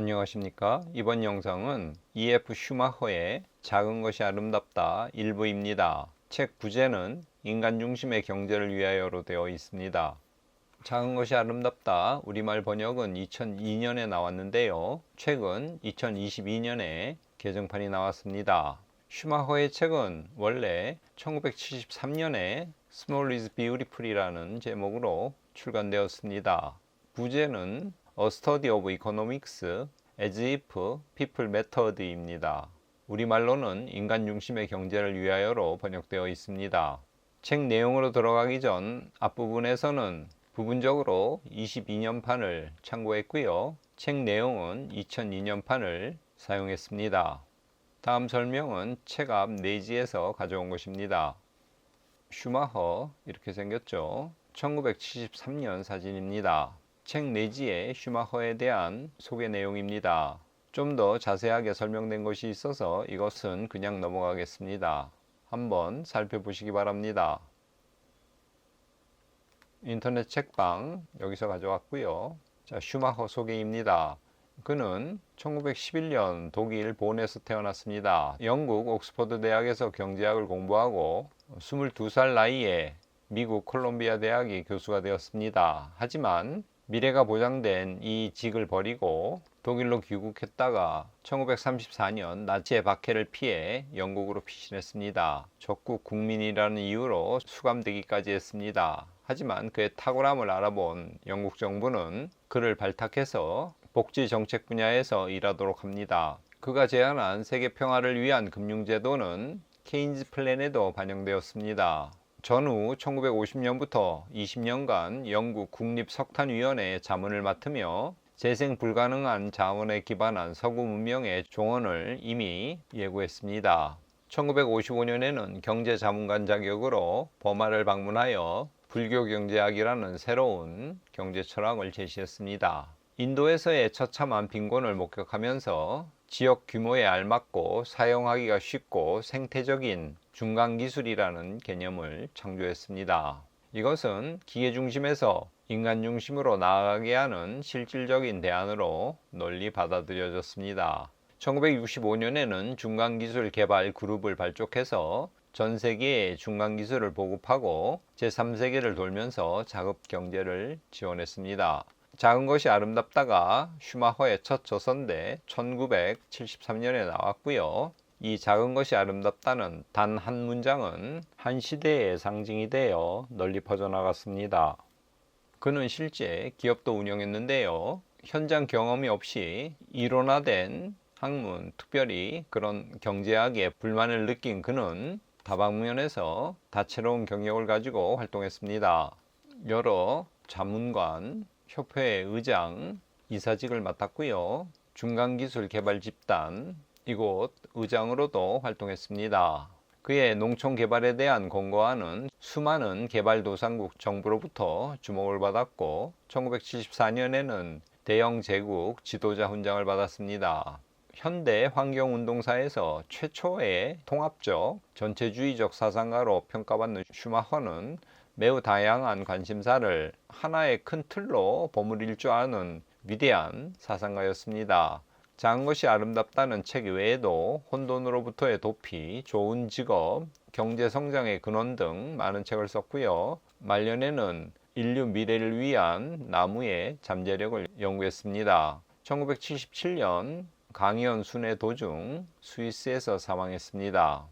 안녕하십니까? 이번 영상은 E.F. 슈마허의 작은 것이 아름답다 일부입니다. 책 부제는 인간 중심의 경제를 위하여로 되어 있습니다. 작은 것이 아름답다 우리말 번역은 2002년에 나왔는데요. 최근 2022년에 개정판이 나왔습니다. 슈마허의 책은 원래 1973년에 Small is Beautiful이라는 제목으로 출간되었습니다. 부제는 A Study of Economics as if People Mattered입니다. 우리말로는 인간 중심의 경제를 위하여로 번역되어 있습니다. 책 내용으로 들어가기 전 앞부분에서는 부분적으로 22년판을 참고했고요. 책 내용은 2002년판을 사용했습니다. 다음 설명은 책 앞 내지에서 가져온 것입니다. 슈마허 이렇게 생겼죠. 1973년 사진입니다. 책 내지에 슈마허에 대한 소개 내용입니다. 좀 더 자세하게 설명된 것이 있어서 이것은 그냥 넘어가겠습니다. 한번 살펴보시기 바랍니다. 인터넷 책방 여기서 가져왔고요. 자, 슈마허 소개입니다. 그는 1911년 독일 본에서 태어났습니다. 영국 옥스퍼드 대학에서 경제학을 공부하고 22살 나이에 미국 콜롬비아 대학의 교수가 되었습니다. 하지만 미래가 보장된 이 직을 버리고 독일로 귀국했다가 1934년 나치의 박해를 피해 영국으로 피신했습니다. 적국 국민이라는 이유로 수감되기까지 했습니다. 하지만 그의 탁월함을 알아본 영국 정부는 그를 발탁해서 복지 정책 분야에서 일하도록 합니다. 그가 제안한 세계 평화를 위한 금융제도는 케인즈 플랜에도 반영되었습니다. 전후 1950년부터 20년간 영국 국립석탄위원회의 자문을 맡으며 재생 불가능한 자원에 기반한 서구 문명의 종언을 이미 예고했습니다. 1955년에는 경제자문관 자격으로 버마를 방문하여 불교경제학이라는 새로운 경제 철학을 제시했습니다. 인도에서의 처참한 빈곤을 목격하면서 지역 규모에 알맞고 사용하기가 쉽고 생태적인 중간기술이라는 개념을 창조했습니다. 이것은 기계 중심에서 인간 중심으로 나아가게 하는 실질적인 대안으로 널리 받아들여졌습니다. 1965년에는 중간기술 개발 그룹을 발족해서 전 세계에 중간기술을 보급하고 제3세계를 돌면서 자급경제를 지원했습니다. 작은 것이 아름답다가 슈마허의 첫 저서인데 1973년에 나왔고요. 이 작은 것이 아름답다는 단 한 문장은 한 시대의 상징이 되어 널리 퍼져나갔습니다. 그는 실제 기업도 운영했는데요. 현장 경험이 없이 이론화된 학문, 특별히 그런 경제학에 불만을 느낀 그는 다방면에서 다채로운 경력을 가지고 활동했습니다. 여러 자문관, 협회의 의장, 이사직을 맡았고요. 중간기술 개발 집단, 이곳 의장으로도 활동했습니다. 그의 농촌 개발에 대한 권고안은 수많은 개발도상국 정부로부터 주목을 받았고 1974년에는 대영 제국 지도자 훈장을 받았습니다. 현대 환경운동사에서 최초의 통합적 전체주의적 사상가로 평가받는 슈마허는 매우 다양한 관심사를 하나의 큰 틀로 버무릴 줄 아는 위대한 사상가였습니다. 작은 것이 아름답다는 책 외에도 혼돈으로부터의 도피, 좋은 직업, 경제 성장의 근원 등 많은 책을 썼고요. 말년에는 인류 미래를 위한 나무의 잠재력을 연구했습니다. 1977년 강연 순회 도중 스위스에서 사망했습니다.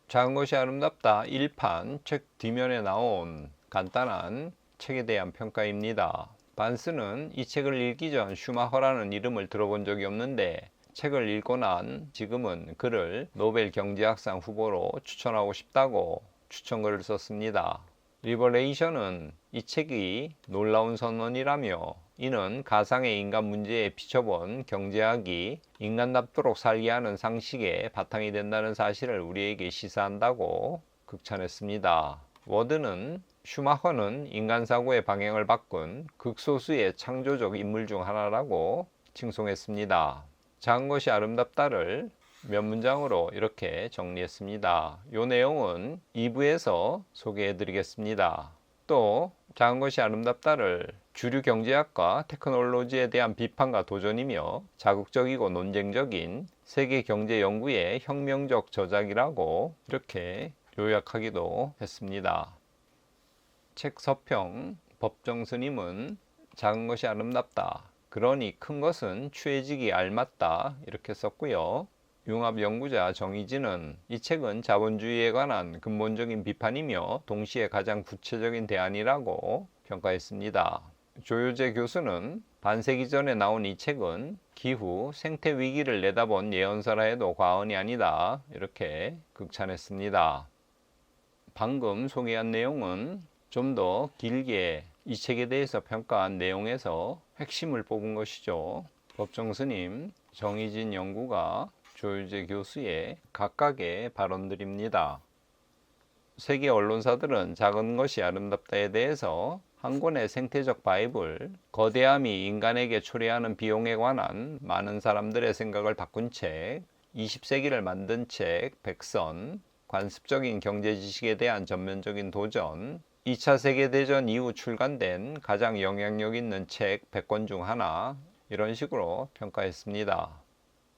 작은 것이 아름답다 1판 책 뒷면에 나온 간단한 책에 대한 평가입니다. 반스는 이 책을 읽기 전 슈마허라는 이름을 들어본 적이 없는데 책을 읽고 난 지금은 그를 노벨 경제학상 후보로 추천하고 싶다고 추천글을 썼습니다. 리버레이션은 이 책이 놀라운 선언이라며 이는 가상의 인간 문제에 비춰본 경제학이 인간답도록 살게 하는 상식의 바탕이 된다는 사실을 우리에게 시사한다고 극찬했습니다. 워드는 슈마허는 인간사고의 방향을 바꾼 극소수의 창조적 인물 중 하나라고 칭송했습니다. 작은 것이 아름답다를 몇 문장으로 이렇게 정리했습니다. 이 내용은 2부에서 소개해 드리겠습니다. 또 작은 것이 아름답다를 주류 경제학과 테크놀로지에 대한 비판과 도전이며 자극적이고 논쟁적인 세계 경제 연구의 혁명적 저작이라고 이렇게 요약하기도 했습니다. 책 서평 법정 스님은 작은 것이 아름답다. 그러니 큰 것은 추해지기 알맞다. 이렇게 썼고요. 융합 연구자 정의진은 이 책은 자본주의에 관한 근본적인 비판이며 동시에 가장 구체적인 대안이라고 평가했습니다. 조효재 교수는 반세기 전에 나온 이 책은 기후, 생태 위기를 내다본 예언서라 해도 과언이 아니다. 이렇게 극찬했습니다. 방금 소개한 내용은 좀 더 길게 이 책에 대해서 평가한 내용에서 핵심을 뽑은 것이죠. 법정 스님, 정의진 연구가 조효재 교수의 각각의 발언들입니다. 세계 언론사들은 작은 것이 아름답다에 대해서 한 권의 생태적 바이블, 거대함이 인간에게 초래하는 비용에 관한 많은 사람들의 생각을 바꾼 책, 20세기를 만든 책, 백선, 관습적인 경제 지식에 대한 전면적인 도전, 2차 세계대전 이후 출간된 가장 영향력 있는 책 100권 중 하나, 이런 식으로 평가했습니다.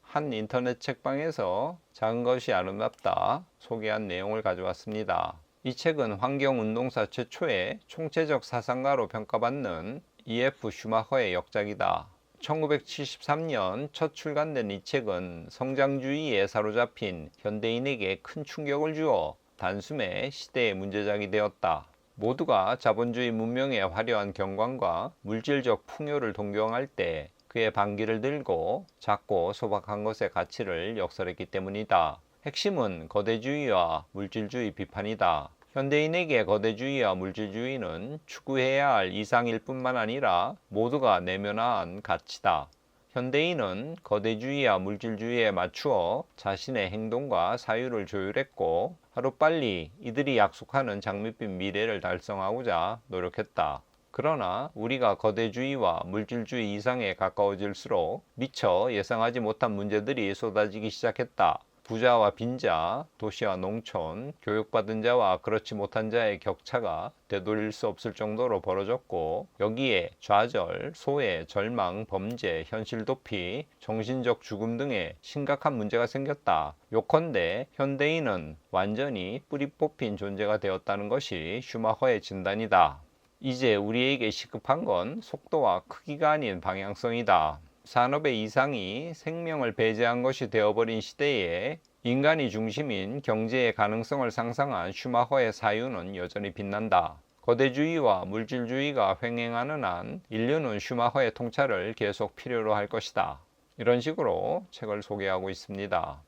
한 인터넷 책방에서 작은 것이 아름답다 소개한 내용을 가져왔습니다. 이 책은 환경운동사 최초의 총체적 사상가로 평가받는 E.F. 슈마허의 역작이다. 1973년 첫 출간된 이 책은 성장주의에 사로잡힌 현대인에게 큰 충격을 주어 단숨에 시대의 문제작이 되었다. 모두가 자본주의 문명의 화려한 경관과 물질적 풍요를 동경할 때 그의 반기를 들고 작고 소박한 것의 가치를 역설했기 때문이다. 핵심은 거대주의와 물질주의 비판이다. 현대인에게 거대주의와 물질주의는 추구해야 할 이상일 뿐만 아니라 모두가 내면화한 가치다. 현대인은 거대주의와 물질주의에 맞추어 자신의 행동과 사유를 조율했고 하루빨리 이들이 약속하는 장밋빛 미래를 달성하고자 노력했다. 그러나 우리가 거대주의와 물질주의 이상에 가까워질수록 미처 예상하지 못한 문제들이 쏟아지기 시작했다. 부자와 빈자, 도시와 농촌, 교육받은 자와 그렇지 못한 자의 격차가 되돌릴 수 없을 정도로 벌어졌고 여기에 좌절, 소외, 절망, 범죄, 현실 도피, 정신적 죽음 등의 심각한 문제가 생겼다. 요컨대 현대인은 완전히 뿌리 뽑힌 존재가 되었다는 것이 슈마허의 진단이다. 이제 우리에게 시급한 건 속도와 크기가 아닌 방향성이다. 산업의 이상이 생명을 배제한 것이 되어버린 시대에 인간이 중심인 경제의 가능성을 상상한 슈마허의 사유는 여전히 빛난다. 거대주의와 물질주의가 횡행하는 한 인류는 슈마허의 통찰을 계속 필요로 할 것이다. 이런 식으로 책을 소개하고 있습니다.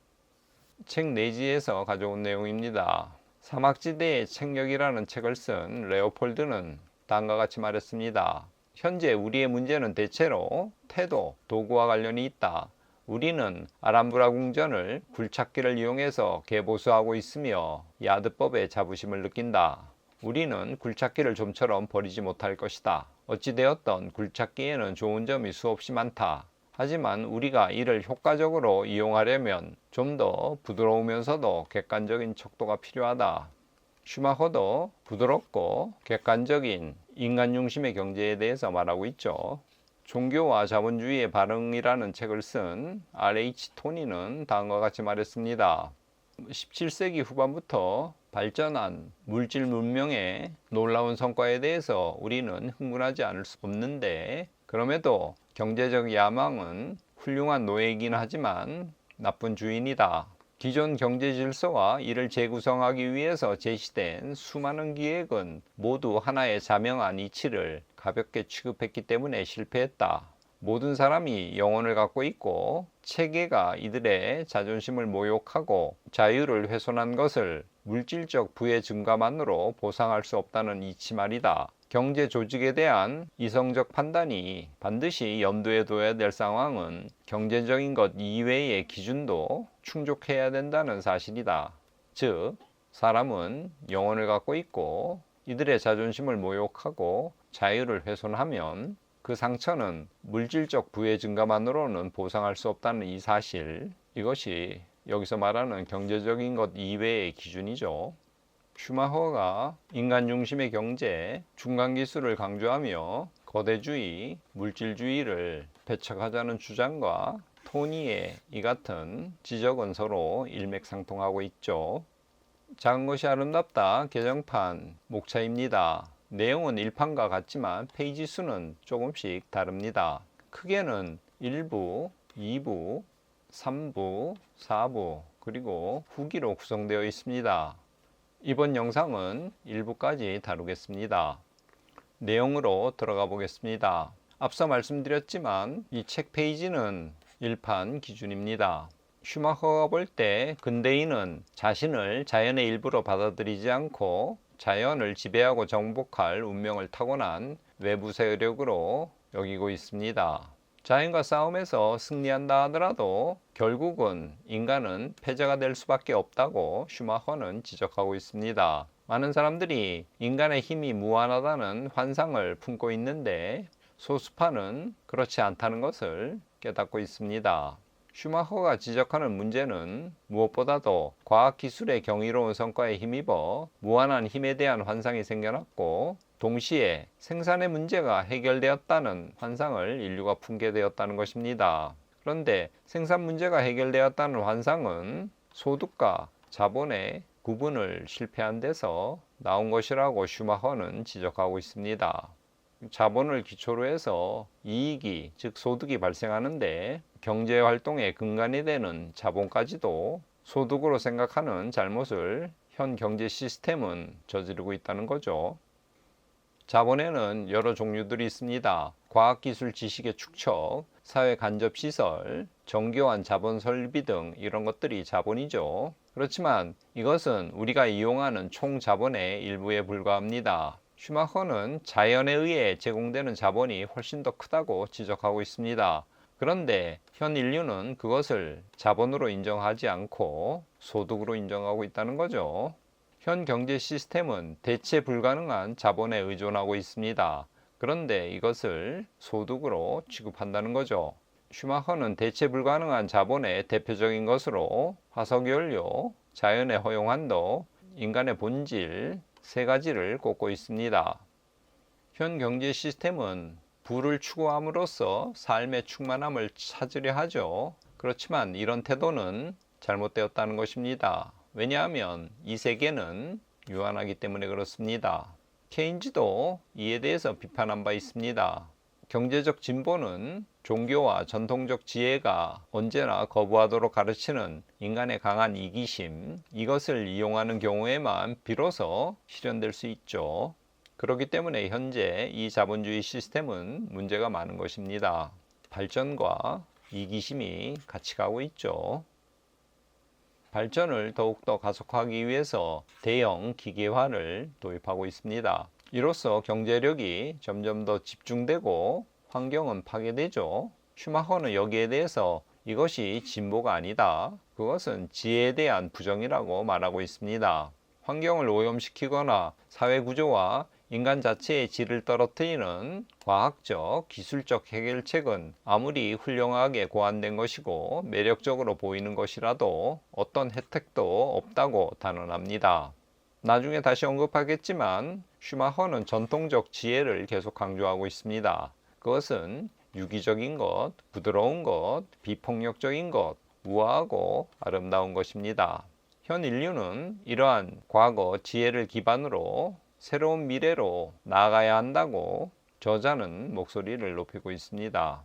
책 내지에서 가져온 내용입니다. 사막지대의 책력이라는 책을 쓴 레오폴드는 다음과 같이 말했습니다. 현재 우리의 문제는 대체로 태도, 도구와 관련이 있다. 우리는 아람브라 궁전을 굴착기를 이용해서 개보수하고 있으며 야드법의 자부심을 느낀다. 우리는 굴착기를 좀처럼 버리지 못할 것이다. 어찌되었던 굴착기에는 좋은 점이 수없이 많다. 하지만 우리가 이를 효과적으로 이용하려면 좀 더 부드러우면서도 객관적인 척도가 필요하다. 슈마허도 부드럽고 객관적인 인간 중심의 경제에 대해서 말하고 있죠. 종교와 자본주의의 발흥이라는 책을 쓴 R.H. 토니는 다음과 같이 말했습니다. 17세기 후반부터 발전한 물질 문명의 놀라운 성과에 대해서 우리는 흥분하지 않을 수 없는데 그럼에도 경제적 야망은 훌륭한 노예이긴 하지만 나쁜 주인이다. 기존 경제 질서와 이를 재구성하기 위해서 제시된 수많은 기획은 모두 하나의 자명한 이치를 가볍게 취급했기 때문에 실패했다. 모든 사람이 영혼을 갖고 있고 체계가 이들의 자존심을 모욕하고 자유를 훼손한 것을 물질적 부의 증가만으로 보상할 수 없다는 이치 말이다. 경제 조직에 대한 이성적 판단이 반드시 염두에 둬야 될 상황은 경제적인 것 이외의 기준도 충족해야 된다는 사실이다. 즉, 사람은 영혼을 갖고 있고 이들의 자존심을 모욕하고 자유를 훼손하면 그 상처는 물질적 부의 증가만으로는 보상할 수 없다는 이 사실, 이것이 여기서 말하는 경제적인 것 이외의 기준이죠. 슈마허가 인간 중심의 경제, 중간 기술을 강조하며 거대주의, 물질주의를 배척하자는 주장과 토니의 이 같은 지적은 서로 일맥상통하고 있죠. 작은 것이 아름답다 개정판 목차입니다. 내용은 1판과 같지만 페이지 수는 조금씩 다릅니다. 크게는 1부, 2부, 3부, 4부 그리고 후기로 구성되어 있습니다. 이번 영상은 1부까지 다루겠습니다. 내용으로 들어가 보겠습니다. 앞서 말씀드렸지만 이 책 페이지는 1판 기준입니다. 슈마허가 볼 때 근대인은 자신을 자연의 일부로 받아들이지 않고 자연을 지배하고 정복할 운명을 타고난 외부 세력으로 여기고 있습니다. 자연과 싸움에서 승리한다 하더라도 결국은 인간은 패자가 될 수밖에 없다고 슈마허는 지적하고 있습니다. 많은 사람들이 인간의 힘이 무한하다는 환상을 품고 있는데 소수파는 그렇지 않다는 것을 깨닫고 있습니다. 슈마허가 지적하는 문제는 무엇보다도 과학기술의 경이로운 성과에 힘입어 무한한 힘에 대한 환상이 생겨났고 동시에 생산의 문제가 해결되었다는 환상을 인류가 품게 되었다는 것입니다. 그런데 생산 문제가 해결되었다는 환상은 소득과 자본의 구분을 실패한 데서 나온 것이라고 슈마허는 지적하고 있습니다. 자본을 기초로 해서 이익이 즉 소득이 발생하는데 경제활동의 근간이 되는 자본까지도 소득으로 생각하는 잘못을 현 경제 시스템은 저지르고 있다는 거죠. 자본에는 여러 종류들이 있습니다. 과학기술 지식의 축적, 사회 간접 시설, 정교한 자본 설비 등 이런 것들이 자본이죠. 그렇지만 이것은 우리가 이용하는 총 자본의 일부에 불과합니다. 슈마허는 자연에 의해 제공되는 자본이 훨씬 더 크다고 지적하고 있습니다. 그런데 현 인류는 그것을 자본으로 인정하지 않고 소득으로 인정하고 있다는 거죠. 현 경제 시스템은 대체 불가능한 자본에 의존하고 있습니다. 그런데 이것을 소득으로 취급한다는 거죠. 슈마허는 대체 불가능한 자본의 대표적인 것으로 화석연료, 자연의 허용한도, 인간의 본질, 세 가지를 꼽고 있습니다. 현 경제 시스템은 부를 추구함으로써 삶의 충만함을 찾으려 하죠. 그렇지만 이런 태도는 잘못되었다는 것입니다. 왜냐하면 이 세계는 유한하기 때문에 그렇습니다. 케인즈도 이에 대해서 비판한 바 있습니다. 경제적 진보는 종교와 전통적 지혜가 언제나 거부하도록 가르치는 인간의 강한 이기심, 이것을 이용하는 경우에만 비로소 실현될 수 있죠. 그렇기 때문에 현재 이 자본주의 시스템은 문제가 많은 것입니다. 발전과 이기심이 같이 가고 있죠. 발전을 더욱더 가속화하기 위해서 대형 기계화를 도입하고 있습니다. 이로써 경제력이 점점 더 집중되고 환경은 파괴되죠. 슈마허는 여기에 대해서 이것이 진보가 아니다. 그것은 지혜에 대한 부정이라고 말하고 있습니다. 환경을 오염시키거나 사회 구조와 인간 자체의 질을 떨어뜨리는 과학적, 기술적 해결책은 아무리 훌륭하게 고안된 것이고 매력적으로 보이는 것이라도 어떤 혜택도 없다고 단언합니다. 나중에 다시 언급하겠지만 슈마허는 전통적 지혜를 계속 강조하고 있습니다. 그것은 유기적인 것, 부드러운 것, 비폭력적인 것, 우아하고 아름다운 것입니다. 현 인류는 이러한 과거 지혜를 기반으로 새로운 미래로 나아가야 한다고 저자는 목소리를 높이고 있습니다.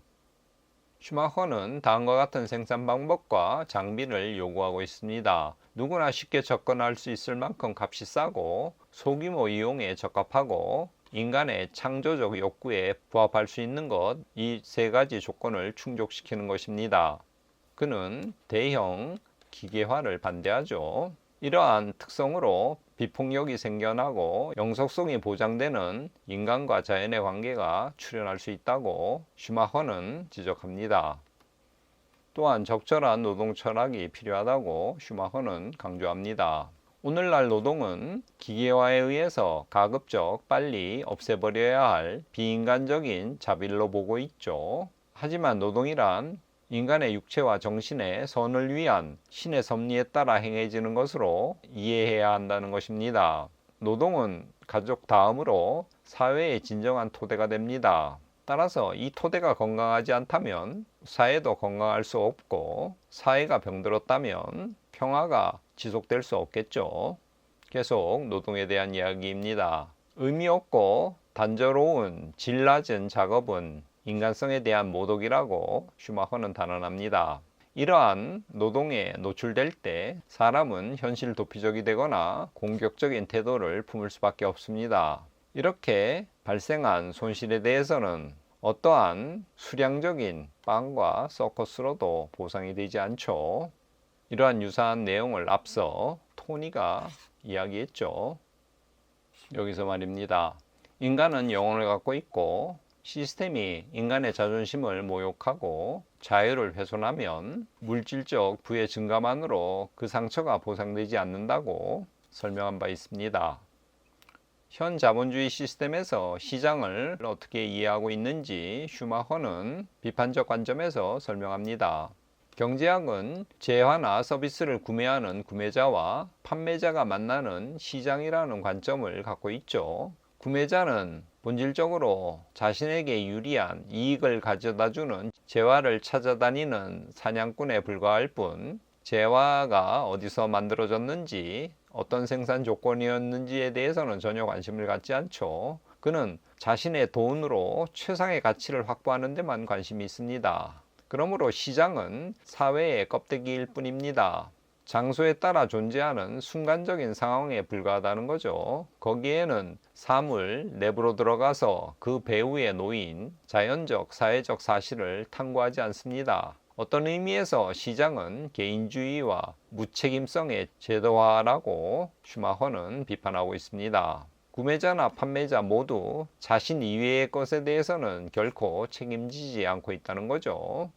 슈마허는 다음과 같은 생산 방법과 장비를 요구하고 있습니다. 누구나 쉽게 접근할 수 있을 만큼 값이 싸고 소규모 이용에 적합하고 인간의 창조적 욕구에 부합할 수 있는 것, 이 세 가지 조건을 충족시키는 것입니다. 그는 대형 기계화를 반대하죠. 이러한 특성으로 비폭력이 생겨나고 영속성이 보장되는 인간과 자연의 관계가 출현할 수 있다고 슈마허는 지적합니다. 또한 적절한 노동 철학이 필요하다고 슈마허는 강조합니다. 오늘날 노동은 기계화에 의해서 가급적 빨리 없애버려야 할 비인간적인 자비로 보고 있죠. 하지만 노동이란 인간의 육체와 정신의 선을 위한 신의 섭리에 따라 행해지는 것으로 이해해야 한다는 것입니다. 노동은 가족 다음으로 사회의 진정한 토대가 됩니다. 따라서 이 토대가 건강하지 않다면 사회도 건강할 수 없고, 사회가 병들었다면 평화가 지속될 수 없겠죠. 계속 노동에 대한 이야기입니다. 의미 없고 단조로운 질 낮은 작업은 인간성에 대한 모독이라고 슈마허는 단언합니다. 이러한 노동에 노출될 때 사람은 현실 도피적이 되거나 공격적인 태도를 품을 수밖에 없습니다. 이렇게 발생한 손실에 대해서는 어떠한 수량적인 빵과 서커스로도 보상이 되지 않죠. 이러한 유사한 내용을 앞서 토니가 이야기했죠. 여기서 말입니다. 인간은 영혼을 갖고 있고 시스템이 인간의 자존심을 모욕하고 자유를 훼손하면 물질적 부의 증가만으로 그 상처가 보상되지 않는다고 설명한 바 있습니다. 현 자본주의 시스템에서 시장을 어떻게 이해하고 있는지 슈마허는 비판적 관점에서 설명합니다. 경제학은 재화나 서비스를 구매하는 구매자와 판매자가 만나는 시장이라는 관점을 갖고 있죠. 구매자는 본질적으로 자신에게 유리한 이익을 가져다주는 재화를 찾아다니는 사냥꾼에 불과할 뿐, 재화가 어디서 만들어졌는지 어떤 생산 조건이었는지에 대해서는 전혀 관심을 갖지 않죠. 그는 자신의 돈으로 최상의 가치를 확보하는 데만 관심이 있습니다. 그러므로 시장은 사회의 껍데기일 뿐입니다. 장소에 따라 존재하는 순간적인 상황에 불과하다는 거죠. 거기에는 사물 내부로 들어가서 그 배후에 놓인 자연적, 사회적 사실을 탐구하지 않습니다. 어떤 의미에서 시장은 개인주의와 무책임성의 제도화라고 슈마허는 비판하고 있습니다. 구매자나 판매자 모두 자신 이외의 것에 대해서는 결코 책임지지 않고 있다는 거죠.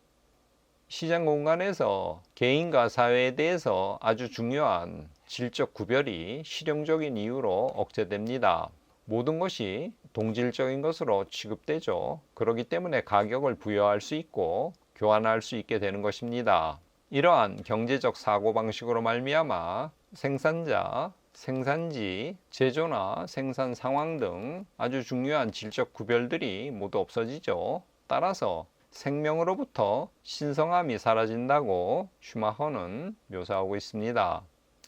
시장 공간에서 개인과 사회에 대해서 아주 중요한 질적 구별이 실용적인 이유로 억제됩니다. 모든 것이 동질적인 것으로 취급되죠. 그렇기 때문에 가격을 부여할 수 있고 교환할 수 있게 되는 것입니다. 이러한 경제적 사고방식으로 말미암아 생산자, 생산지, 제조나 생산 상황 등 아주 중요한 질적 구별들이 모두 없어지죠. 따라서 생명으로부터 신성함이 사라진다고 슈마허는 묘사하고 있습니다.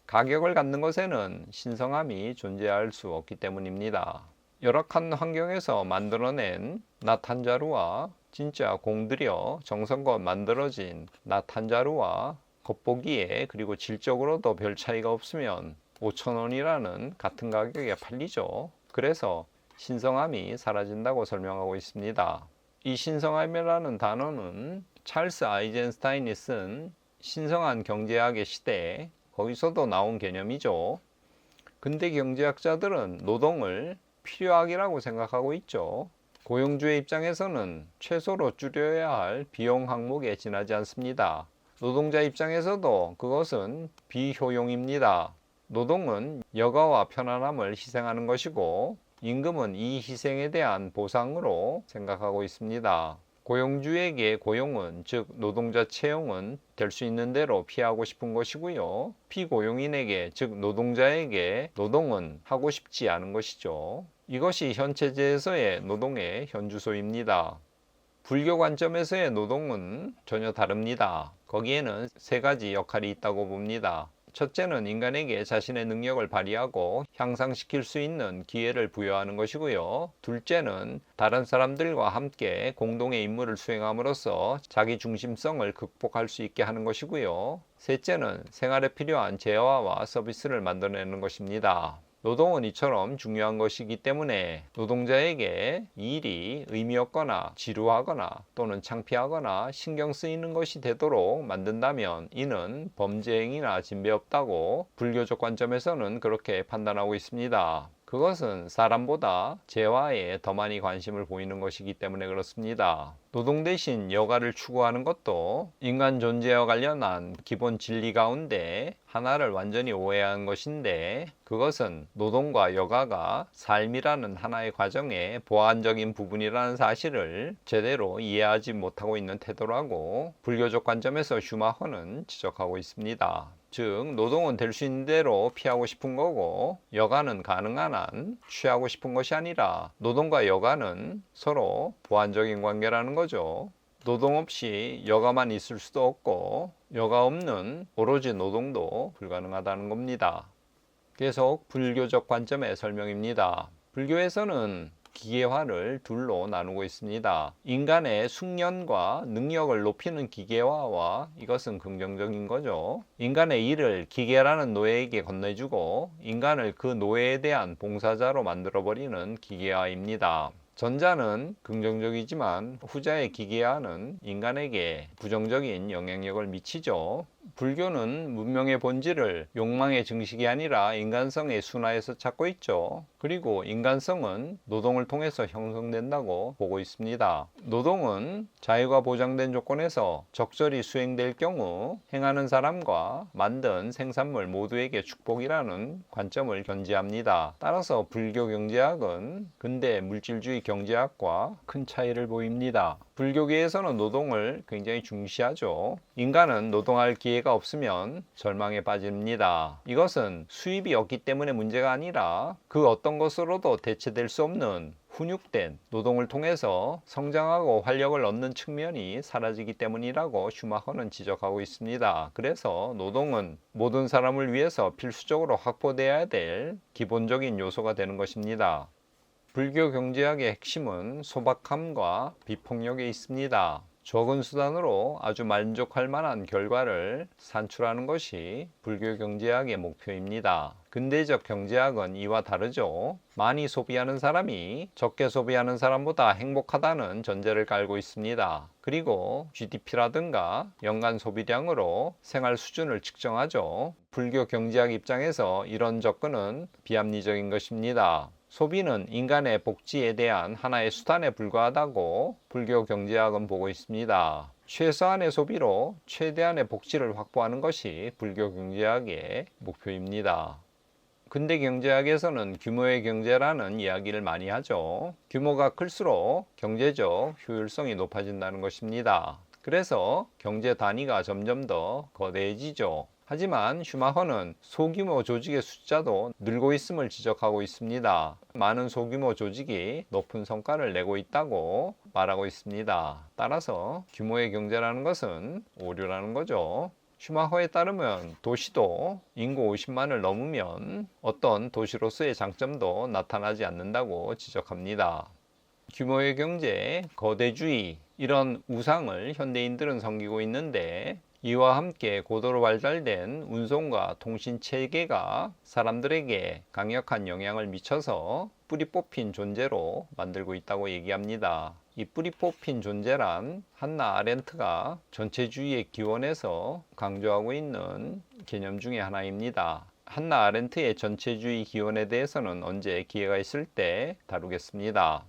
가격을 갖는 것에는 신성함이 존재할 수 없기 때문입니다. 열악한 환경에서 만들어낸 낫 한 자루와 진짜 공들여 정성껏 만들어진 낫 한 자루와 겉보기에 그리고 질적으로도 별 차이가 없으면 5,000원이라는 같은 가격에 팔리죠. 그래서 신성함이 사라진다고 설명하고 있습니다. 이 신성함이라는 단어는 찰스 아이젠스타인이 쓴 신성한 경제학의 시대에 거기서도 나온 개념이죠. 근대 경제학자들은 노동을 필요악이라고 생각하고 있죠. 고용주의 입장에서는 최소로 줄여야 할 비용 항목에 지나지 않습니다. 노동자 입장에서도 그것은 비효용입니다. 노동은 여가와 편안함을 희생하는 것이고 임금은 이 희생에 대한 보상으로 생각하고 있습니다. 고용주에게 고용은, 즉 노동자 채용은 될 수 있는 대로 피하고 싶은 것이고요. 피고용인에게, 즉 노동자에게 노동은 하고 싶지 않은 것이죠. 이것이 현 체제에서의 노동의 현주소입니다. 불교 관점에서의 노동은 전혀 다릅니다. 거기에는 세 가지 역할이 있다고 봅니다. 첫째는 인간에게 자신의 능력을 발휘하고 향상시킬 수 있는 기회를 부여하는 것이고요. 둘째는 다른 사람들과 함께 공동의 임무를 수행함으로써 자기 중심성을 극복할 수 있게 하는 것이고요. 셋째는 생활에 필요한 재화와 서비스를 만들어내는 것입니다. 노동은 이처럼 중요한 것이기 때문에 노동자에게 일이 의미 없거나 지루하거나 또는 창피하거나 신경 쓰이는 것이 되도록 만든다면 이는 범죄 행위나 진배 없다고 불교적 관점에서는 그렇게 판단하고 있습니다. 그것은 사람보다 재화에 더 많이 관심을 보이는 것이기 때문에 그렇습니다. 노동 대신 여가를 추구하는 것도 인간 존재와 관련한 기본 진리 가운데 하나를 완전히 오해한 것인데, 그것은 노동과 여가가 삶이라는 하나의 과정의 보완적인 부분이라는 사실을 제대로 이해하지 못하고 있는 태도라고 불교적 관점에서 슈마허는 지적하고 있습니다. 즉 노동은 될 수 있는 대로 피하고 싶은 거고 여가는 가능한 한 취하고 싶은 것이 아니라 노동과 여가는 서로 보완적인 관계라는 거죠. 노동 없이 여가만 있을 수도 없고 여가 없는 오로지 노동도 불가능하다는 겁니다. 계속 불교적 관점의 설명입니다. 불교에서는 기계화를 둘로 나누고 있습니다. 인간의 숙련과 능력을 높이는 기계화와 이것은 긍정적인 거죠. 인간의 일을 기계라는 노예에게 건네주고 인간을 그 노예에 대한 봉사자로 만들어버리는 기계화입니다. 전자는 긍정적이지만 후자의 기계화는 인간에게 부정적인 영향력을 미치죠. 불교는 문명의 본질을 욕망의 증식이 아니라 인간성의 순화에서 찾고 있죠. 그리고 인간성은 노동을 통해서 형성된다고 보고 있습니다. 노동은 자유가 보장된 조건에서 적절히 수행될 경우 행하는 사람과 만든 생산물 모두에게 축복이라는 관점을 견지합니다. 따라서 불교 경제학은 근대 물질주의 경제학과 큰 차이를 보입니다. 불교계에서는 노동을 굉장히 중시하죠. 인간은 노동할 기회가 없으면 절망에 빠집니다. 이것은 수입이 없기 때문에 문제가 아니라 그 어떤 것으로도 대체될 수 없는 훈육된 노동을 통해서 성장하고 활력을 얻는 측면이 사라지기 때문이라고 슈마허는 지적하고 있습니다. 그래서 노동은 모든 사람을 위해서 필수적으로 확보되어야 될 기본적인 요소가 되는 것입니다. 불교 경제학의 핵심은 소박함과 비폭력에 있습니다. 적은 수단으로 아주 만족할 만한 결과를 산출하는 것이 불교 경제학의 목표입니다. 근대적 경제학은 이와 다르죠. 많이 소비하는 사람이 적게 소비하는 사람보다 행복하다는 전제를 깔고 있습니다. 그리고 GDP라든가 연간 소비량으로 생활 수준을 측정하죠. 불교 경제학 입장에서 이런 접근은 비합리적인 것입니다. 소비는 인간의 복지에 대한 하나의 수단에 불과하다고 불교 경제학은 보고 있습니다. 최소한의 소비로 최대한의 복지를 확보하는 것이 불교 경제학의 목표입니다. 근대 경제학에서는 규모의 경제라는 이야기를 많이 하죠. 규모가 클수록 경제적 효율성이 높아진다는 것입니다. 그래서 경제 단위가 점점 더 거대해지죠. 하지만 슈마허는 소규모 조직의 숫자도 늘고 있음을 지적하고 있습니다. 많은 소규모 조직이 높은 성과를 내고 있다고 말하고 있습니다. 따라서 규모의 경제라는 것은 오류라는 거죠. 슈마허에 따르면 도시도 인구 50만을 넘으면 어떤 도시로서의 장점도 나타나지 않는다고 지적합니다. 규모의 경제, 거대주의 이런 우상을 현대인들은 섬기고 있는데 이와 함께 고도로 발달된 운송과 통신 체계가 사람들에게 강력한 영향을 미쳐서 뿌리 뽑힌 존재로 만들고 있다고 얘기합니다. 이 뿌리 뽑힌 존재란 한나 아렌트가 전체주의의 기원에서 강조하고 있는 개념 중에 하나입니다. 한나 아렌트의 전체주의 기원에 대해서는 언제 기회가 있을 때 다루겠습니다.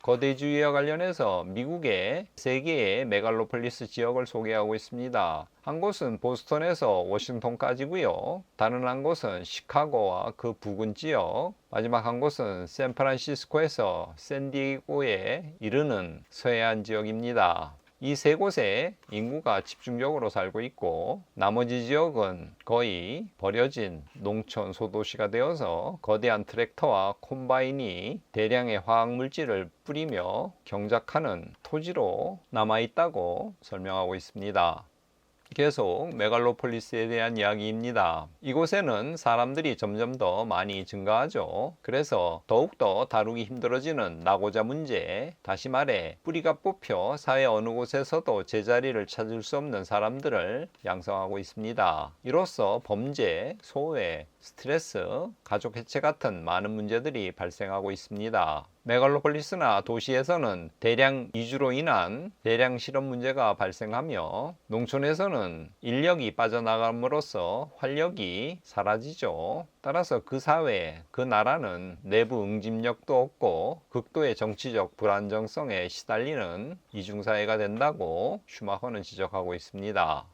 거대주의와 관련해서 미국의 3개의 메갈로폴리스 지역을 소개하고 있습니다. 한 곳은 보스턴에서 워싱턴까지고요. 다른 한 곳은 시카고와 그 부근 지역, 마지막 한 곳은 샌프란시스코에서 샌디에고에 이르는 서해안 지역입니다. 이 3곳에 인구가 집중적으로 살고 있고 나머지 지역은 거의 버려진 농촌 소도시가 되어서 거대한 트랙터와 콤바인이 대량의 화학물질을 뿌리며 경작하는 토지로 남아있다고 설명하고 있습니다. 계속 메갈로폴리스에 대한 이야기입니다. 이곳에는 사람들이 점점 더 많이 증가하죠. 그래서 더욱더 다루기 힘들어지는 낙오자 문제, 다시 말해 뿌리가 뽑혀 사회 어느 곳에서도 제자리를 찾을 수 없는 사람들을 양성하고 있습니다. 이로써 범죄, 소외, 스트레스, 가족 해체 같은 많은 문제들이 발생하고 있습니다. 메갈로폴리스나 도시에서는 대량 이주로 인한 대량 실업 문제가 발생하며 농촌에서는 인력이 빠져나감으로써 활력이 사라지죠. 따라서 그 사회, 그 나라는 내부 응집력도 없고 극도의 정치적 불안정성에 시달리는 이중사회가 된다고 슈마허는 지적하고 있습니다.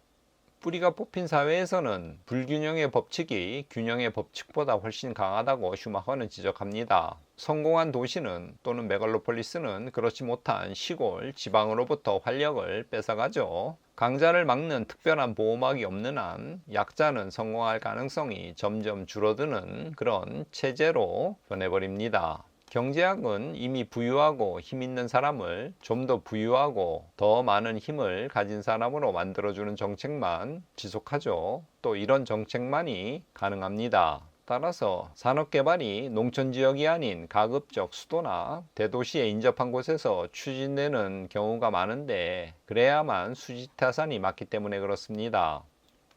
뿌리가 뽑힌 사회에서는 불균형의 법칙이 균형의 법칙보다 훨씬 강하다고 슈마허는 지적합니다. 성공한 도시는 또는 메갈로폴리스는 그렇지 못한 시골, 지방으로부터 활력을 뺏어가죠. 강자를 막는 특별한 보호막이 없는 한 약자는 성공할 가능성이 점점 줄어드는 그런 체제로 변해버립니다. 경제학은 이미 부유하고 힘 있는 사람을 좀 더 부유하고 더 많은 힘을 가진 사람으로 만들어주는 정책만 지속하죠. 또 이런 정책만이 가능합니다. 따라서 산업개발이 농촌지역이 아닌 가급적 수도나 대도시에 인접한 곳에서 추진되는 경우가 많은데 그래야만 수지타산이 맞기 때문에 그렇습니다.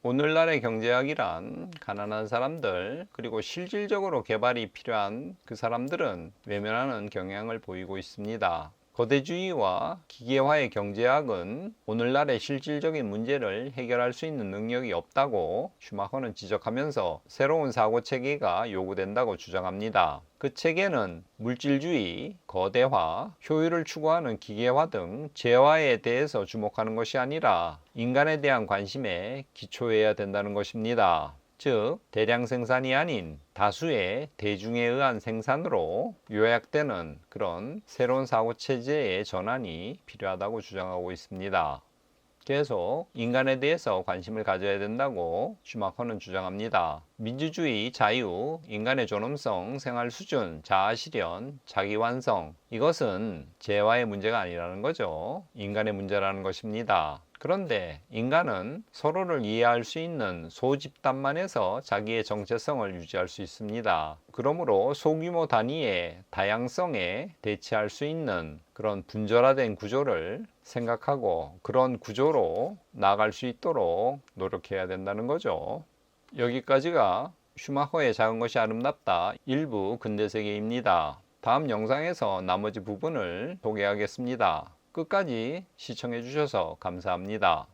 오늘날의 경제학이란 가난한 사람들 그리고 실질적으로 개발이 필요한 그 사람들은 외면하는 경향을 보이고 있습니다. 거대주의와 기계화의 경제학은 오늘날의 실질적인 문제를 해결할 수 있는 능력이 없다고 슈마허는 지적하면서 새로운 사고체계가 요구된다고 주장합니다. 그 체계는 물질주의, 거대화, 효율을 추구하는 기계화 등 재화에 대해서 주목하는 것이 아니라 인간에 대한 관심에 기초해야 된다는 것입니다. 즉 대량 생산이 아닌 다수의 대중에 의한 생산으로 요약되는 그런 새로운 사고체제의 전환이 필요하다고 주장하고 있습니다. 계속 인간에 대해서 관심을 가져야 된다고 슈마커는 주장합니다. 민주주의, 자유, 인간의 존엄성, 생활 수준, 자아 실현, 자기 완성 이것은 재화의 문제가 아니라는 거죠. 인간의 문제라는 것입니다. 그런데 인간은 서로를 이해할 수 있는 소집단만에서 자기의 정체성을 유지할 수 있습니다. 그러므로 소규모 단위의 다양성에 대치할 수 있는 그런 분절화된 구조를 생각하고 그런 구조로 나아갈 수 있도록 노력해야 된다는 거죠. 여기까지가 슈마허의 작은 것이 아름답다 일부 근대세계입니다. 다음 영상에서 나머지 부분을 소개하겠습니다. 끝까지 시청해 주셔서 감사합니다.